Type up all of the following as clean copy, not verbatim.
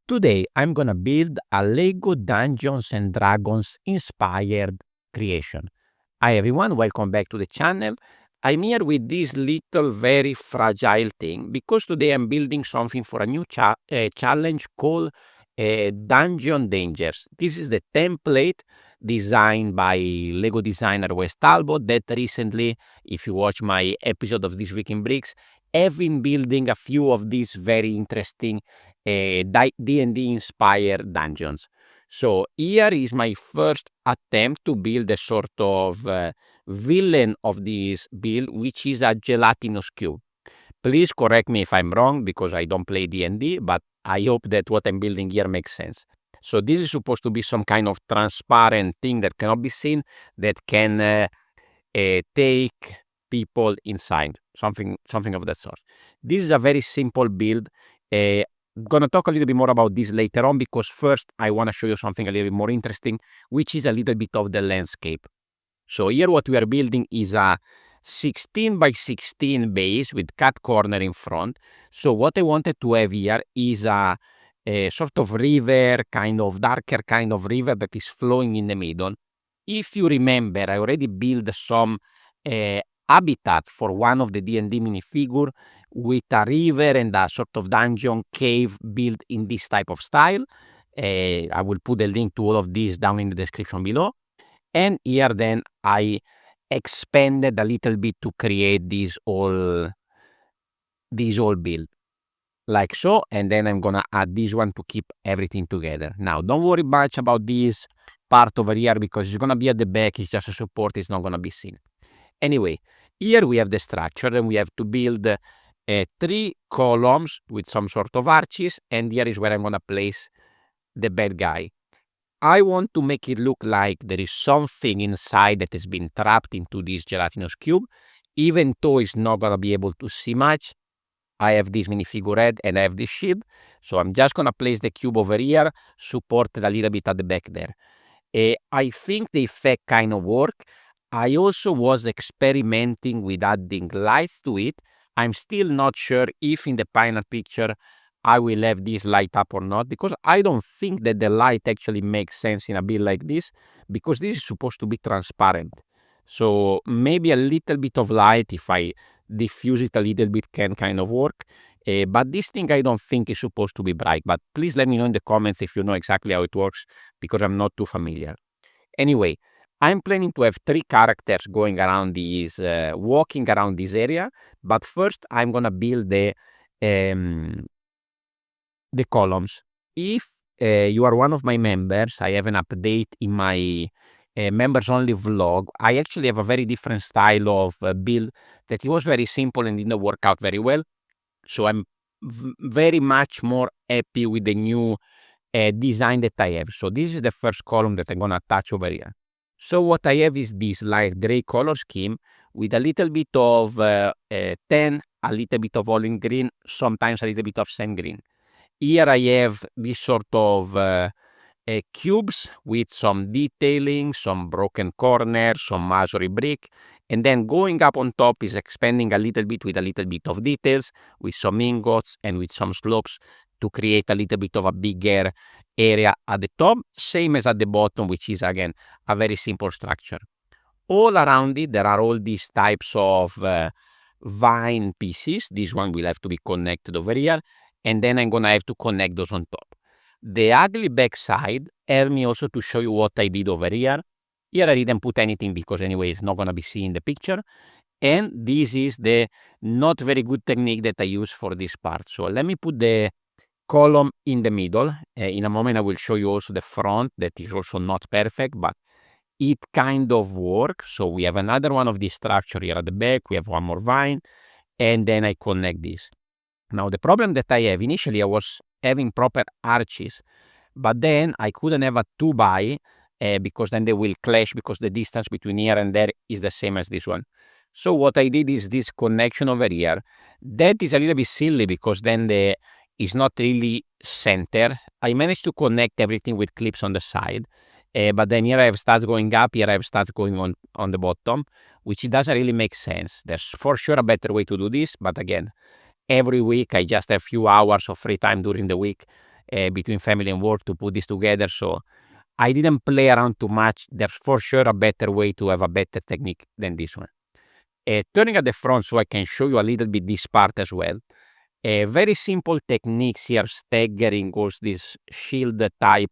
Today I'm gonna build a Lego Dungeons and Dragons inspired creation. Hi everyone, welcome back to the channel. I'm here with this little very fragile thing because today I'm building something for a new challenge called Dungeon Dangers. This is the template designed by Lego designer Wes Talbott that recently, if you watch my episode of This Week in Bricks, I've been building a few of these very interesting D&D inspired dungeons. So here is my first attempt to build a sort of villain of this build, which is a gelatinous cube. Please correct me if I'm wrong because I don't play D&D, but I hope that what I'm building here makes sense. So this is supposed to be some kind of transparent thing that cannot be seen, that can take people inside, something of that sort. This is a very simple build. I'm gonna talk a little bit more about this later on because first I want to show you something a little bit more interesting, which is a little bit of the landscape. So here what we are building is a 16 by 16 base with cut corner in front. So what I wanted to have here is a sort of river, kind of darker kind of river that is flowing in the middle. If you remember, I already built some habitat for one of the D&D minifigure with a river and a sort of dungeon cave built in this type of style. I will put a link to all of these down in the description below. And here then I expanded a little bit to create this whole build like so, and then I'm gonna add this one to keep everything together. Now don't worry much about this part over here because it's gonna be at the back, it's just a support, it's not gonna be seen. Anyway, here we have the structure and we have to build 3 columns with some sort of arches, and here is where I'm gonna place the bad guy. I want to make it look like there is something inside that has been trapped into this gelatinous cube, even though it's not gonna be able to see much. I have this minifigure head and I have this shield, so I'm just gonna place the cube over here, supported a little bit at the back there. I think the effect kind of work. I also was experimenting with adding lights to it. I'm still not sure if in the final picture I will have this light up or not, because I don't think that the light actually makes sense in a build like this, because this is supposed to be transparent. So maybe a little bit of light, if I diffuse it a little bit, can kind of work. But this thing I don't think is supposed to be bright. But please let me know in the comments if you know exactly how it works, because I'm not too familiar. Anyway, I'm planning to have 3 characters going around these, walking around this area. But first, I'm gonna build the columns. If you are one of my members, I have an update in my members only vlog. I actually have a very different style of build that it was very simple and didn't work out very well. So I'm very much more happy with the new design that I have. So this is the first column that I'm gonna attach over here. So what I have is this light gray color scheme with a little bit of tan, a little bit of olive green, sometimes a little bit of sand green. Here I have this sort of cubes with some detailing, some broken corners, some masonry brick, and then going up on top is expanding a little bit with a little bit of details, with some ingots and with some slopes to create a little bit of a bigger area at the top, same as at the bottom, which is again a very simple structure. All around it there are all these types of vine pieces. This one will have to be connected over here, and then I'm gonna have to connect those on top. The ugly backside helped me also to show you what I did over here. Here I didn't put anything because anyway it's not gonna be seen in the picture. And this is the not very good technique that I use for this part. So let me put the column in the middle. In a moment I will show you also the front that is also not perfect, but it kind of works. So we have another one of this structure here at the back, we have one more vine, and then I connect this. Now the problem that I have, initially I was having proper arches, but then I couldn't have a 2 by because then they will clash because the distance between here and there is the same as this one. So what I did is this connection over here. That is a little bit silly because then is not really center. I managed to connect everything with clips on the side, but then here I have studs going up, here I have studs going on the bottom, which it doesn't really make sense. There's for sure a better way to do this, but again, every week I just have few hours of free time during the week, between family and work to put this together. So I didn't play around too much. There's for sure a better way to have a better technique than this one. Turning at the front so I can show you a little bit this part as well. Very simple techniques here, staggering goes this shield type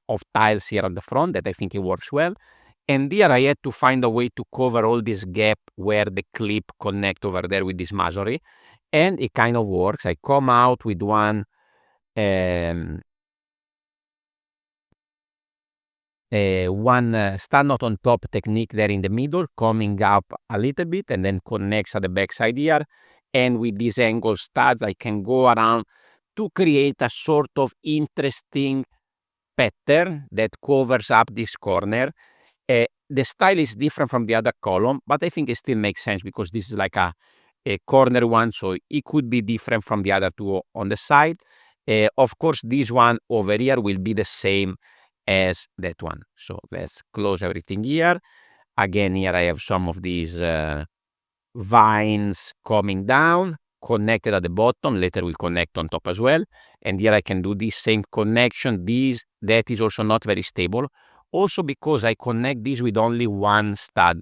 of tiles here at the front that I think it works well. And here I had to find a way to cover all this gap where the clip connect over there with this masonry. And it kind of works. I come out with one stand not on top technique there in the middle, coming up a little bit and then connects at the back side here. And with these angle studs, I can go around to create a sort of interesting pattern that covers up this corner. The style is different from the other column, but I think it still makes sense because this is like a corner one, so it could be different from the other two on the side. Of course, this one over here will be the same as that one. So let's close everything here. Again, here I have some of these vines coming down, connected at the bottom. Later we'll connect on top as well. And here I can do this same connection. That is also not very stable. Also because I connect this with only one stud,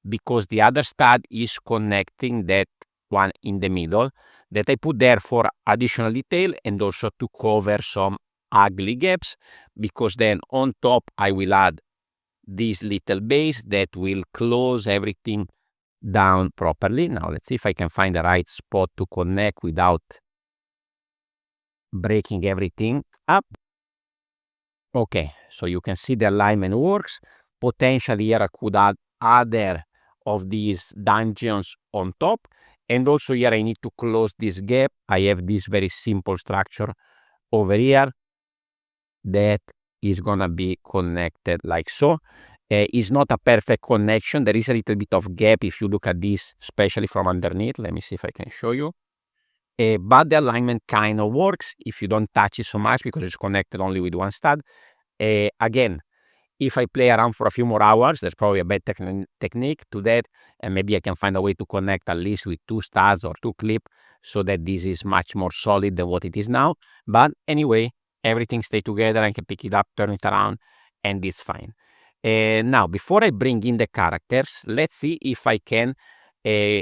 because the other stud is connecting that one in the middle that I put there for additional detail and also to cover some ugly gaps, because then on top I will add this little base that will close everything down properly. Now let's see if I can find the right spot to connect without breaking everything up. Okay, so you can see the alignment works. Potentially here I could add other of these dungeons on top, and also here I need to close this gap. I have this very simple structure over here that is gonna be connected like so. It's not a perfect connection. There is a little bit of gap if you look at this, especially from underneath. Let me see if I can show you. But the alignment kind of works if you don't touch it so much because it's connected only with one stud. Again, if I play around for a few more hours, there's probably a better technique to that, and maybe I can find a way to connect at least with two studs or two clips so that this is much more solid than what it is now. But anyway, everything stays together. I can pick it up, turn it around, and it's fine. Now, before I bring in the characters, let's see if I can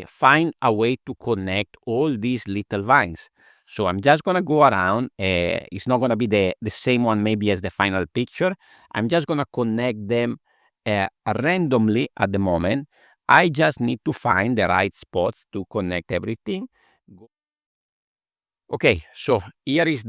find a way to connect all these little vines. So I'm just gonna go around. It's not gonna be the same one maybe as the final picture. I'm just gonna connect them randomly at the moment. I just need to find the right spots to connect everything. Okay, so here is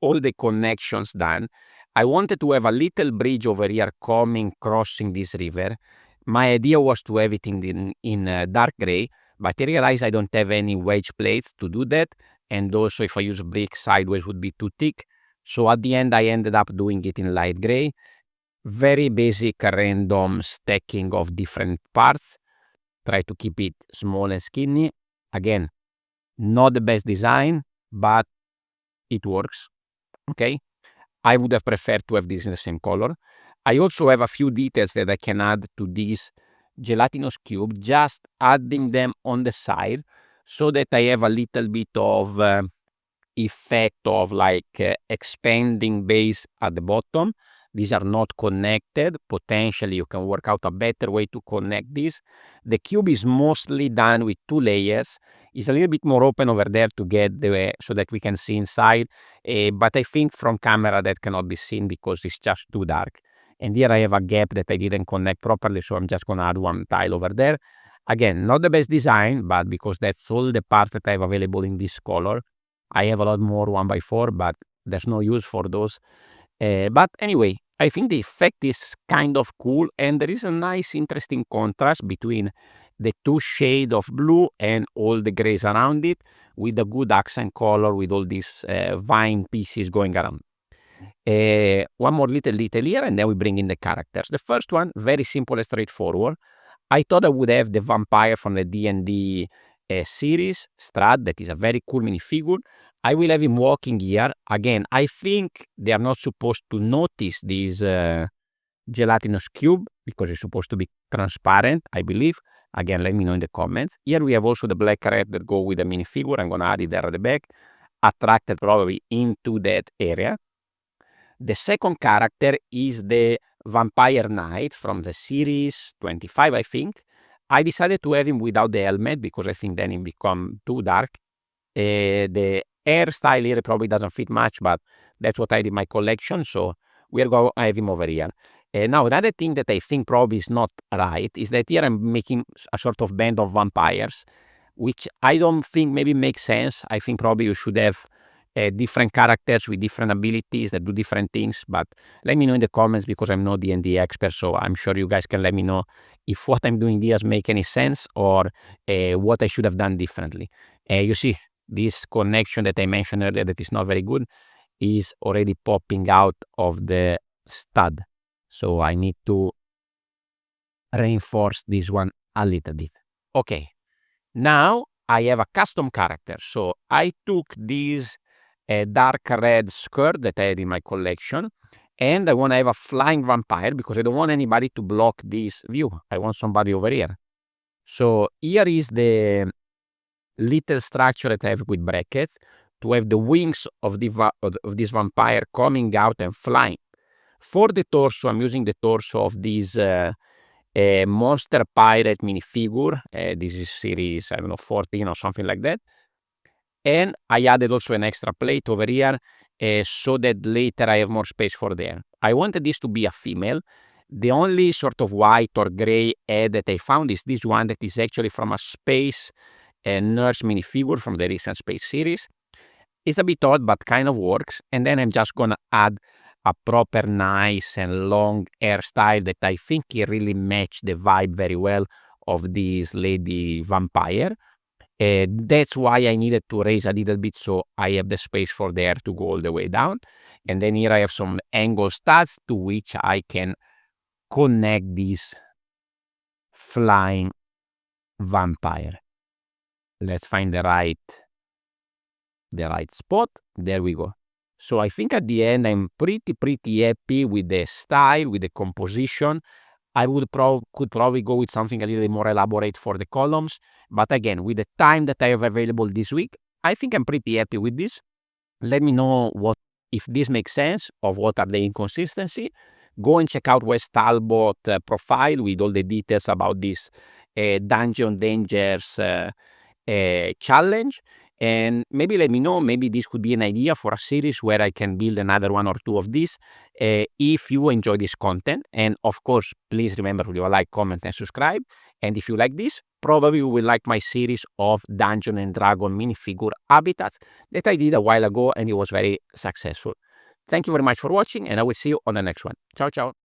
all the connections done. I wanted to have a little bridge over here crossing this river. My idea was to have it in dark gray, but I realized I don't have any wedge plates to do that, and also if I use brick sideways would be too thick. So at the end I ended up doing it in light gray. Very basic random stacking of different parts. Try to keep it small and skinny. Again, not the best design, but it works. Okay, I would have preferred to have this in the same color. I also have a few details that I can add to this gelatinous cube, just adding them on the side so that I have a little bit of effect of like expanding base at the bottom. These are not connected. Potentially you can work out a better way to connect this. The cube is mostly done with 2 layers. It's a little bit more open over there to get so that we can see inside, but I think from camera that cannot be seen because it's just too dark. And here I have a gap that I didn't connect properly, so I'm just gonna add one tile over there. Again, not the best design, but because that's all the parts that I have available in this color. I have a lot more 1x4, but there's no use for those. But anyway, I think the effect is kind of cool, and there is a nice interesting contrast between the 2 shades of blue and all the grays around it, with a good accent color with all these vine pieces going around. One more little detail here, and then we bring in the characters. The first one, very simple and straightforward. I thought I would have the vampire from the D&D series, Strad, that is a very cool minifigure. I will have him walking here. Again, I think they are not supposed to notice this gelatinous cube because it's supposed to be transparent, I believe. Again, let me know in the comments. Here we have also the black red that go with the minifigure. I'm gonna add it there at the back. attracted probably into that area. The second character is the Vampire Knight from the series 25, I think. I decided to have him without the helmet because I think then it become too dark. The hairstyle here probably doesn't fit much, but that's what I did in my collection, so we're going to have him over here. Now, another thing that I think probably is not right is that here I'm making a sort of band of vampires, which I don't think maybe makes sense. I think probably you should have different characters with different abilities that do different things, but let me know in the comments because I'm not D&D expert, so I'm sure you guys can let me know if what I'm doing here make any sense or what I should have done differently. You see, this connection that I mentioned earlier that is not very good is already popping out of the stud. So I need to reinforce this one a little bit. Okay, now I have a custom character. So I took this dark red skirt that I had in my collection, and I want to have a flying vampire because I don't want anybody to block this view. I want somebody over here. So here is the little structure that I have with brackets to have the wings of this vampire coming out and flying. For the torso, I'm using the torso of this Monster Pirate minifigure. This is series, I don't know, 14 or something like that. And I added also an extra plate over here so that later I have more space for there. I wanted this to be a female. The only sort of white or gray head that I found is this one that is actually from a space nurse minifigure from the recent space series. It's a bit odd, but kind of works. And then I'm just gonna add a proper nice and long hairstyle that I think it really matched the vibe very well of this lady vampire. That's why I needed to raise a little bit so I have the space for the hair to go all the way down. And then here I have some angle studs to which I can connect this flying vampire. Let's find the right spot. There we go. So I think at the end I'm pretty happy with the style, with the composition. I could probably go with something a little bit more elaborate for the columns, but again, with the time that I have available this week, I think I'm pretty happy with this. Let me know if this makes sense or what are the inconsistency. Go and check out Wes Talbott profile with all the details about this Dungeon Dangers challenge. And maybe let me know, maybe this could be an idea for a series where I can build another one or two of these if you enjoy this content. And of course, please remember to leave a like, comment, and subscribe. And if you like this, probably you will like my series of Dungeon and Dragon minifigure habitats that I did a while ago and it was very successful. Thank you very much for watching and I will see you on the next one. Ciao, ciao.